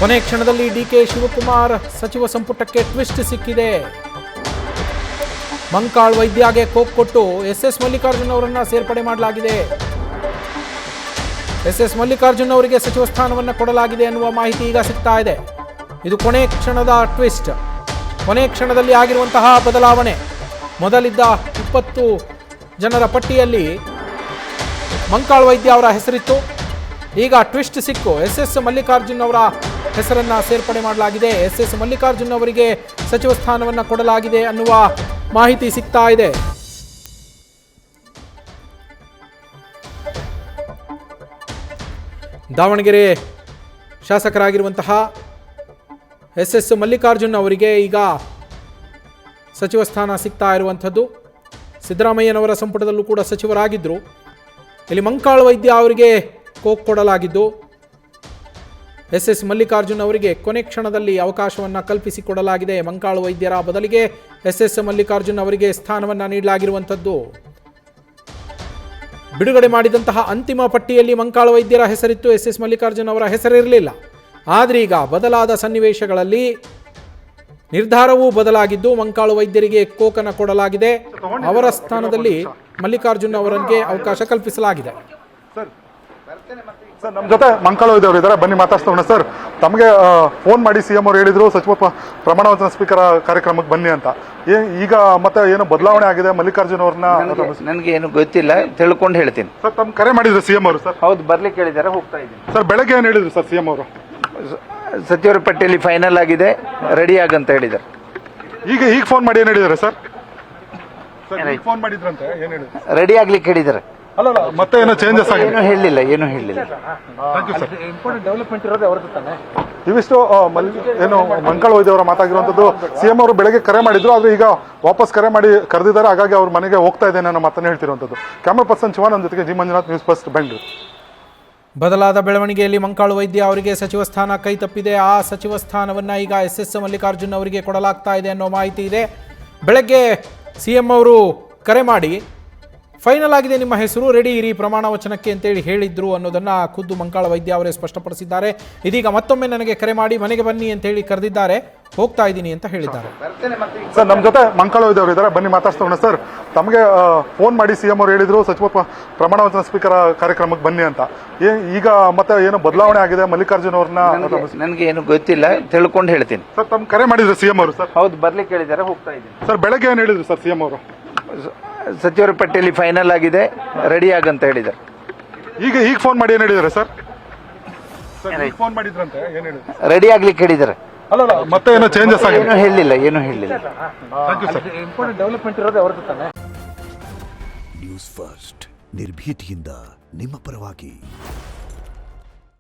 ಕೊನೆ ಕ್ಷಣದಲ್ಲಿ ಡಿಕೆ ಶಿವಕುಮಾರ್ ಸಚಿವ ಸಂಪುಟಕ್ಕೆ ಟ್ವಿಸ್ಟ್ ಸಿಕ್ಕಿದೆ. ಮಂಕಾಳ್ ವೈದ್ಯಗೆ ಕೋಕ್ ಕೊಟ್ಟು ಎಸ್ ಮಲ್ಲಿಕಾರ್ಜುನ್ ಅವರನ್ನ ಸೇರ್ಪಡೆ ಮಾಡಲಾಗಿದೆ. ಎಸ್ ಮಲ್ಲಿಕಾರ್ಜುನ್ ಅವರಿಗೆ ಸಚಿವ ಸ್ಥಾನವನ್ನು ಕೊಡಲಾಗಿದೆ ಎನ್ನುವ ಮಾಹಿತಿ ಈಗ ಸಿಗ್ತಾ ಇದೆ. ಇದು ಕೊನೆ ಕ್ಷಣದ ಟ್ವಿಸ್ಟ್, ಕೊನೆ ಕ್ಷಣದಲ್ಲಿ ಆಗಿರುವಂತಹ ಬದಲಾವಣೆ. ಮೊದಲಿದ್ದ 20 ಜನರ ಪಟ್ಟಿಯಲ್ಲಿ ಮಂಕಾಳ್ ವೈದ್ಯ ಅವರ ಹೆಸರಿತ್ತು. ಈಗ ಟ್ವಿಸ್ಟ್ ಸಿಕ್ಕು ಎಸ್ ಮಲ್ಲಿಕಾರ್ಜುನ್ ಅವರ ಹೆಸರನ್ನ ಸೇರ್ಪಡೆ ಮಾಡಲಾಗಿದೆ. ಎಸ್ ಮಲ್ಲಿಕಾರ್ಜುನ್ ಅವರಿಗೆ ಸಚಿವ ಸ್ಥಾನವನ್ನು ಕೊಡಲಾಗಿದೆ ಅನ್ನುವ ಮಾಹಿತಿ ಸಿಗ್ತಾ ಇದೆ. ದಾವಣಗೆರೆ ಶಾಸಕರಾಗಿರುವಂತಹ ಎಸ್ ಮಲ್ಲಿಕಾರ್ಜುನ್ ಅವರಿಗೆ ಈಗ ಸಚಿವ ಸ್ಥಾನ ಸಿಗ್ತಾ ಇರುವಂಥದ್ದು. ಸಿದ್ದರಾಮಯ್ಯನವರ ಸಂಪುಟದಲ್ಲೂ ಕೂಡ ಸಚಿವರಾಗಿದ್ದರು. ಇಲ್ಲಿ ಮಂಕಾಳ್ ವೈದ್ಯ ಅವರಿಗೆ ಕೋಕ್ ಕೊಡಲಾಗಿದ್ದು, ಎಸ್ ಮಲ್ಲಿಕಾರ್ಜುನ್ ಅವರಿಗೆ ಕೊನೆ ಕ್ಷಣದಲ್ಲಿ ಅವಕಾಶವನ್ನು ಕಲ್ಪಿಸಿಕೊಡಲಾಗಿದೆ. ಮಂಕಾಳ್ ವೈದ್ಯರ ಬದಲಿಗೆ ಎಸ್ ಮಲ್ಲಿಕಾರ್ಜುನ್ ಅವರಿಗೆ ಸ್ಥಾನವನ್ನು ನೀಡಲಾಗಿರುವಂಥದ್ದು. ಬಿಡುಗಡೆ ಮಾಡಿದಂತಹ ಅಂತಿಮ ಪಟ್ಟಿಯಲ್ಲಿ ಮಂಕಾಳ್ ವೈದ್ಯರ ಹೆಸರಿತ್ತು, ಎಸ್ ಮಲ್ಲಿಕಾರ್ಜುನ್ ಅವರ ಹೆಸರಿರಲಿಲ್ಲ. ಆದರೆ ಈಗ ಬದಲಾದ ಸನ್ನಿವೇಶಗಳಲ್ಲಿ ನಿರ್ಧಾರವೂ ಬದಲಾಗಿದ್ದು ಮಂಕಾಳ್ ವೈದ್ಯರಿಗೆ ಕೋಕನ್ನು ಕೊಡಲಾಗಿದೆ. ಅವರ ಸ್ಥಾನದಲ್ಲಿ ಮಲ್ಲಿಕಾರ್ಜುನ್ ಅವರಿಗೆ ಅವಕಾಶ ಕಲ್ಪಿಸಲಾಗಿದೆ. ಸರ್, ನಮ್ಮ ಜೊತೆ ಮಂಕಾಳ್ ವೈದ್ಯ ಅವರು ಇದ್ದಾರೆ, ಬನ್ನಿ ಮಾತಾಡ್ಸೋಣ. ಸರ್, ತಮಗೆ ಫೋನ್ ಮಾಡಿ ಸಿಎಂ ಅವರು ಹೇಳಿದ್ರು ಸಚಿವ ಪ್ರಮಾಣ ವಚನ ಸ್ಪೀಕರ್ ಕಾರ್ಯಕ್ರಮಕ್ಕೆ ಬನ್ನಿ ಅಂತ. ಈಗ ಮತ್ತೆ ಏನು ಬದಲಾವಣೆ ಆಗಿದೆ ಮಲ್ಲಿಕಾರ್ಜುನ್ ಅವ್ರನ್ನ? ನನಗೆ ಏನು ಗೊತ್ತಿಲ್ಲ, ತಿಳ್ಕೊಂಡು ಹೇಳ್ತೀನಿ. ಸರ್, ತಮ್ಮ ಕರೆ ಮಾಡಿದ್ರು ಸಿಎಂ ಅವರು? ಸರ್, ಹೌದು, ಬರ್ಲಿಕ್ಕೆ ಹೇಳಿದ್ದಾರೆ, ಹೋಗ್ತಾ ಇದ್ದೀನಿ. ಸರ್, ಬೆಳಗ್ಗೆ ಏನು ಹೇಳಿದ್ರು ಸರ್ ಸಿಎಂ ಅವರು? ಸಚಿವರ ಪಟ್ಟಿಯಲ್ಲಿ ಫೈನಲ್ ಆಗಿದೆ, ರೆಡಿ ಆಗಂತ ಹೇಳಿದ್ದಾರೆ. ಈಗ ಫೋನ್ ಮಾಡಿ ಏನು ಹೇಳಿದ್ದಾರೆ ಸರ್? ಫೋನ್ ಮಾಡಿದ್ರಂತೆ, ಏನು ಹೇಳಿದ್ರು? ರೆಡಿ ಆಗ್ಲಿಕ್ಕೆ ಹೇಳಿದ್ದಾರೆ. ಅಲ್ಲ, ಮತ್ತೆ ಏನೋ ಚೇಂಜಸ್ ಆಗಿದೆ? ಏನು ಹೇಳಿಲ್ಲ. ಡೆವಲಪ್ಮೆಂಟ್ ಇರೋದೇ ಅವ್ರದ್ದು ತಾನೆ. ಇವಿಷ್ಟು ಏನು ಮಂಕಾಳ್ ವೈದ್ಯ ಅವರ ಮಾತಾಗಿರುವಂತದ್ದು. ಸಿಎಂ ಅವರು ಬೆಳಗ್ಗೆ ಕರೆ ಮಾಡಿದ್ರು, ಆದ್ರೆ ಈಗ ವಾಪಸ್ ಕರೆ ಮಾಡಿ ಕರೆದಿದ್ದಾರೆ. ಹಾಗಾಗಿ ಅವ್ರ ಮನೆಗೆ ಹೋಗ್ತಾ ಇದ್ದೇನೆ ಅನ್ನೋ ಮಾತನ್ನ ಹೇಳ್ತಿರುವಂತದ್ದು. ಕ್ಯಾಮರಾ ಪರ್ಸನ್ ಶಿವಾನಂದ್ ಜೊತೆಗೆ G Manjunath, news first, Bengaluru. ಬದಲಾದ ಬೆಳವಣಿಗೆಯಲ್ಲಿ ಮಂಕಾಳ್ ವೈದ್ಯ ಅವರಿಗೆ ಸಚಿವ ಸ್ಥಾನ ಕೈ ತಪ್ಪಿದೆ. ಆ ಸಚಿವ ಸ್ಥಾನವನ್ನು ಈಗ ಎಸ್ ಮಲ್ಲಿಕಾರ್ಜುನ್ ಅವರಿಗೆ ಕೊಡಲಾಗ್ತಾ ಇದೆ ಅನ್ನೋ ಮಾಹಿತಿ ಇದೆ. ಬೆಳಗ್ಗೆ ಸಿಎಂ ಅವರು ಕರೆ ಮಾಡಿ ಫೈನಲ್ ಆಗಿದೆ, ನಿಮ್ಮ ಹೆಸರು ರೆಡಿ ಇರಿ ಪ್ರಮಾಣ ವಚನಕ್ಕೆ ಅಂತೇಳಿ ಹೇಳಿದ್ರು ಅನ್ನೋದನ್ನು ಖುದ್ದು ಮಂಕಾಳ್ ವೈದ್ಯ ಅವರೇ ಸ್ಪಷ್ಟಪಡಿಸಿದ್ದಾರೆ. ಇದೀಗ ಮತ್ತೊಮ್ಮೆ ನನಗೆ ಕರೆ ಮಾಡಿ ಮನೆಗೆ ಬನ್ನಿ ಅಂತೇಳಿ ಕರೆದಿದ್ದಾರೆ, ಹೋಗ್ತಾ ಇದ್ದೀನಿ ಅಂತ ಹೇಳಿದ್ದಾರೆ. ಸರ್, ನಮ್ಮ ಜೊತೆ ಮಂಕಾಳ್ ವೈದ್ಯ ಅವರು ಇದ್ದಾರೆ, ಬನ್ನಿ ಮಾತಾಡ್ಸೋಣ. ಸರ್, ತಮಗೆ ಫೋನ್ ಮಾಡಿ ಸಿಎಂ ಅವರು ಹೇಳಿದ್ರು ಸಚಿವ ಪ್ರಮಾಣ ವಚನ ಸ್ಪೀಕರ್ ಕಾರ್ಯಕ್ರಮಕ್ಕೆ ಬನ್ನಿ ಅಂತ. ಈಗ ಮತ್ತೆ ಏನು ಬದಲಾವಣೆ ಆಗಿದೆ ಮಲ್ಲಿಕಾರ್ಜುನ್ ಅವ್ರನ್ನ? ನನಗೆ ಏನು ಗೊತ್ತಿಲ್ಲ, ತಿಳ್ಕೊಂಡು ಹೇಳ್ತೀನಿ. ಸರ್, ತಮ್ಮ ಕರೆ ಮಾಡಿದ್ರು ಸಿಎಂ ಅವರು? ಸರ್, ಹೌದು, ಬರ್ಲಿಕ್ಕೆ ಹೇಳಿದ್ದಾರೆ, ಹೋಗ್ತಾ ಇದ್ದೀನಿ. ಸರ್, ಬೆಳಗ್ಗೆ ಏನು ಹೇಳಿದ್ರು ಸರ್ ಸಿಎಂ ಅವರು? ಸಚಿವರ ಪಟ್ಟಿಯಲ್ಲಿ ಫೈನಲ್ ಆಗಿದೆ, ರೆಡಿ ಆಗಂತ ಹೇಳಿದ್ದಾರೆ. ಈಗ ಫೋನ್ ಮಾಡಿ ಏನು ಹೇಳಿದ್ದಾರೆ ಸರ್? ಫೋನ್ ಮಾಡಿದ್ರಂತೆ, ಏನು ಹೇಳಿದ್ರು? ರೆಡಿ ಆಗ್ಲಿಕ್ಕೆ ಹೇಳಿದ್ದಾರೆ. ಅಲ್ಲ, ಮತ್ತೆ ಏನೋ ಚೇಂಜಸ್ ಆಗಿದೆ? ಏನು ಹೇಳಿಲ್ಲ. ಡೆವಲಪ್ಮೆಂಟ್ ಇರೋದೇ ಅವ್ರದ್ದು ತಾನೆ. ನ್ಯೂಸ್ ಫಸ್ಟ್, ನಿರ್ಭೀತಿಯಿಂದ ನಿಮ್ಮ ಪರವಾಗಿ.